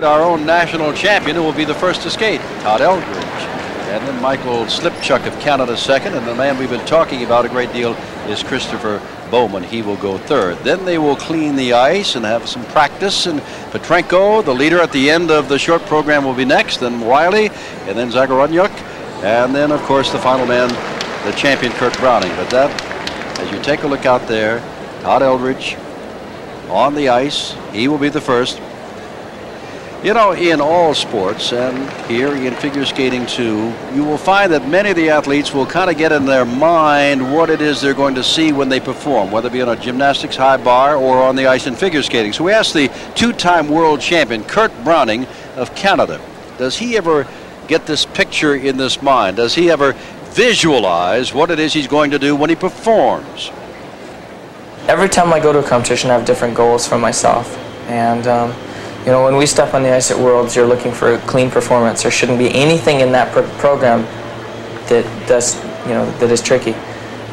Our own national champion, who will be the first to skate, Todd Eldredge. And then Michael Slipchuk of Canada second, and the man we've been talking about a great deal is Christopher Bowman. He will go third. Then they will clean the ice and have some practice, and Petrenko, the leader at the end of the short program, will be next, then Wiley, and then Zagorodnyuk, and then of course the final man, the champion Kurt Browning. But that, as you take a look out there, Todd Eldredge on the ice, he will be the first. You know, in all sports, and here in figure skating too, you will find that many of the athletes will kind of get in their mind what it is they're going to see when they perform, whether it be on a gymnastics high bar or on the ice in figure skating. So we asked the two-time world champion, Kurt Browning of Canada, does he ever get this picture in this mind? Does he ever visualize what it is he's going to do when he performs? Every time I go to a competition, I have different goals for myself. And you know, when we step on the ice at Worlds, you're looking for a clean performance. There shouldn't be anything in that program that does, you know, that is tricky,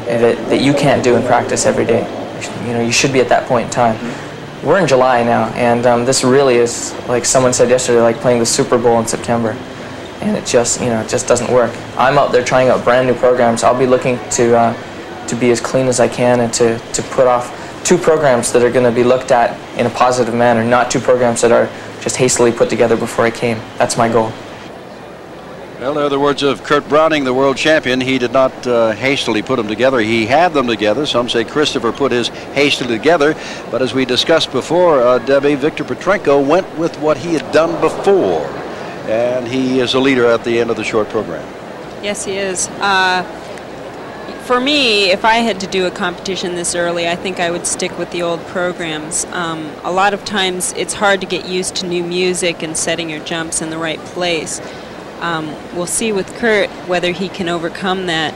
that you can't do in practice every day. You know, you should be at that point in time. We're in July now, and this really is, like someone said yesterday, like playing the Super Bowl in September, and it just, you know, it just doesn't work. I'm out there trying out brand new programs. I'll be looking to be as clean as I can and to put off two programs that are going to be looked at in a positive manner, not two programs that are just hastily put together before I came. That's my goal. Well, they're the words of Kurt Browning, the world champion. He did not hastily put them together. He had them together. Some say Christopher put his hastily together. But as we discussed before, Debbie, Victor Petrenko went with what he had done before. And he is a leader at the end of the short program. Yes, he is. For me, if I had to do a competition this early, I think I would stick with the old programs. A lot of times it's hard to get used to new music and setting your jumps in the right place. We'll see with Kurt whether he can overcome that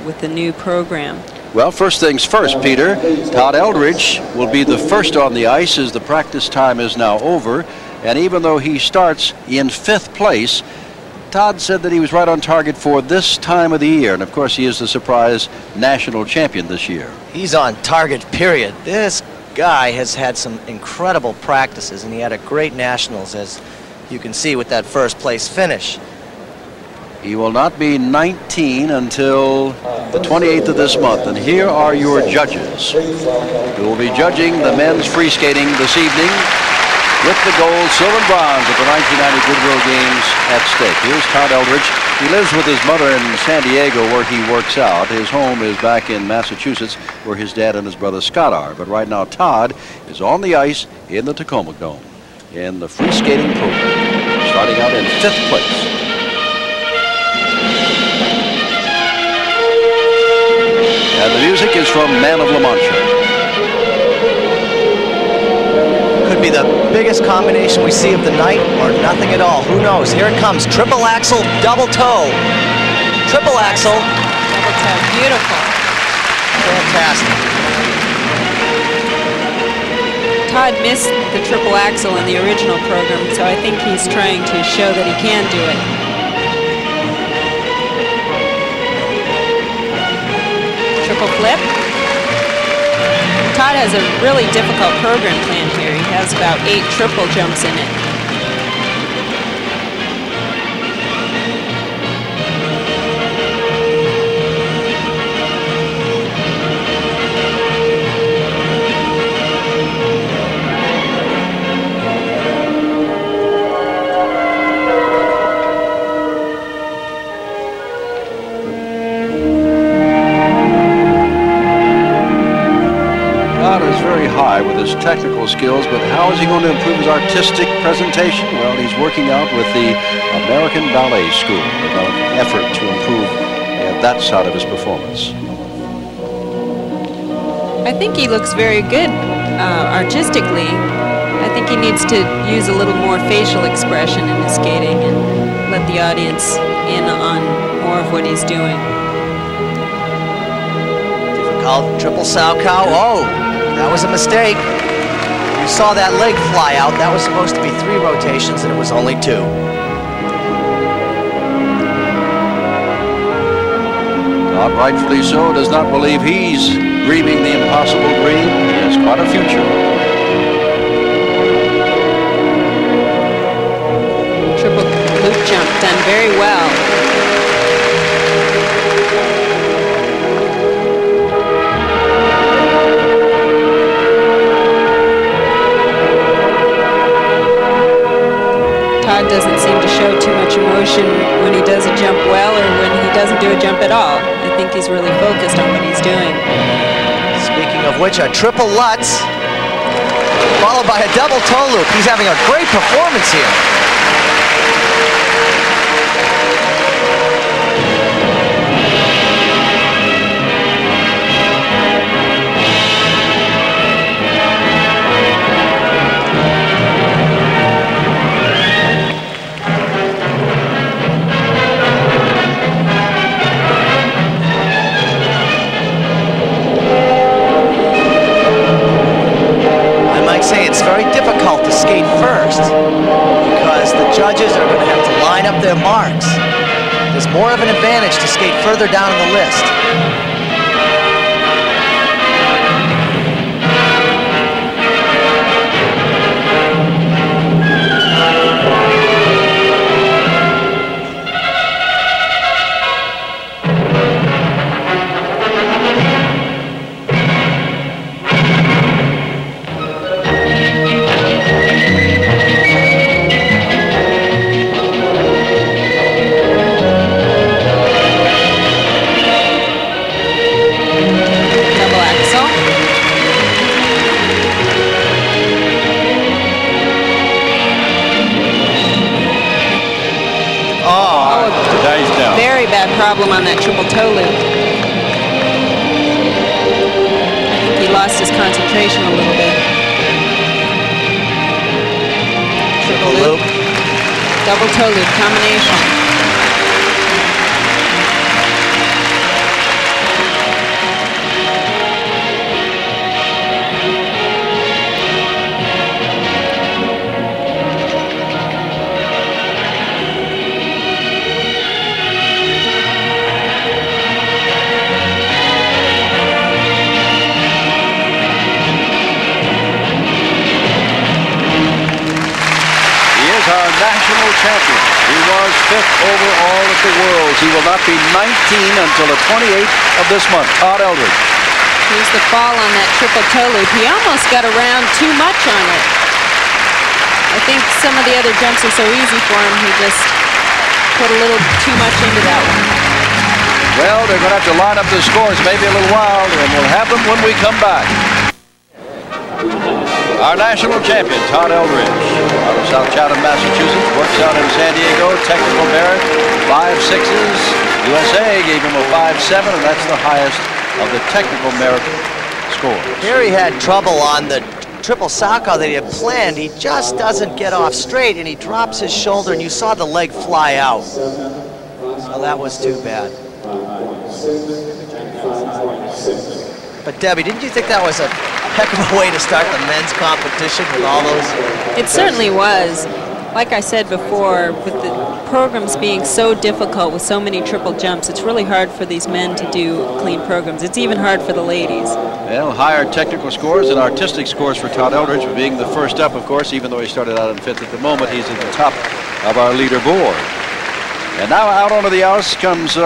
with the new program. Well, first things first, Peter. Todd Eldredge will be the first on the ice as the practice time is now over. And even though he starts in 5th place, Todd said that he was right on target for this time of the year, and of course he is the surprise national champion this year. He's on target, period. This guy has had some incredible practices, and he had a great nationals, as you can see with that first place finish. He will not be 19 until the 28th of this month, and here are your judges who will be judging the men's free skating this evening, with the gold, silver, and bronze of the 1990 Goodwill Games at stake. Here's Todd Eldredge. He lives with his mother in San Diego, where he works out. His home is back in Massachusetts, where his dad and his brother Scott are. But right now, Todd is on the ice in the Tacoma Dome in the free skating program, starting out in 5th place. And the music is from Man of La Mancha. Could be the biggest combination we see of the night, or nothing at all. Who knows? Here it comes. Triple axel, double toe. Triple axel. Double toe. Beautiful. Fantastic. Todd missed the triple axel in the original program, so I think he's trying to show that he can do it. Triple flip. Todd has a really difficult program plan here. He has about 8 triple jumps in it. High with his technical skills, but how is he going to improve his artistic presentation? Well, he's working out with the American Ballet School with an effort to improve that side of his performance. I think he looks very good artistically. I think he needs to use a little more facial expression in his skating and let the audience in on more of what he's doing. Difficult triple sow cow. Oh! That was a mistake. You saw that leg fly out. That was supposed to be 3 rotations, and it was only 2. Todd, rightfully so, does not believe he's dreaming the impossible dream. He has quite a future. very well. Todd doesn't seem to show too much emotion when he does a jump well or when he doesn't do a jump at all. I think he's really focused on what he's doing. Speaking of which, a triple Lutz, followed by a double toe loop. He's having a great performance here. It's very difficult to skate first because the judges are going to have to line up their marks. There's more of an advantage to skate further down in the list. Problem on that triple toe loop. I think he lost his concentration a little bit. Triple loop. Double toe loop combination. National champion. He was 5th overall at the Worlds. He will not be 19 until the 28th of this month. Todd Eldredge. Here's the fall on that triple toe loop. He almost got around too much on it. I think some of the other jumps are so easy for him, he just put a little too much into that one. Well, they're going to have to line up the scores maybe a little while, and we'll have them when we come back. Our national champion, Todd Eldredge, out of South Chatham, Massachusetts, works out in San Diego, technical merit, 5.6s. USA gave him a 5.7, and that's the highest of the technical merit scores. Here he had trouble on the triple Saka that he had planned. He just doesn't get off straight, and he drops his shoulder, and you saw the leg fly out. So that was too bad. But Debbie, didn't you think that was a heck of a way to start the men's competition with all those? It certainly was. Like I said before, with the programs being so difficult with so many triple jumps, it's really hard for these men to do clean programs. It's even hard for the ladies. Well, higher technical scores and artistic scores for Todd Eldredge, being the first up, of course, even though he started out in 5th at the moment. He's at the top of our leaderboard. And now out onto the ice comes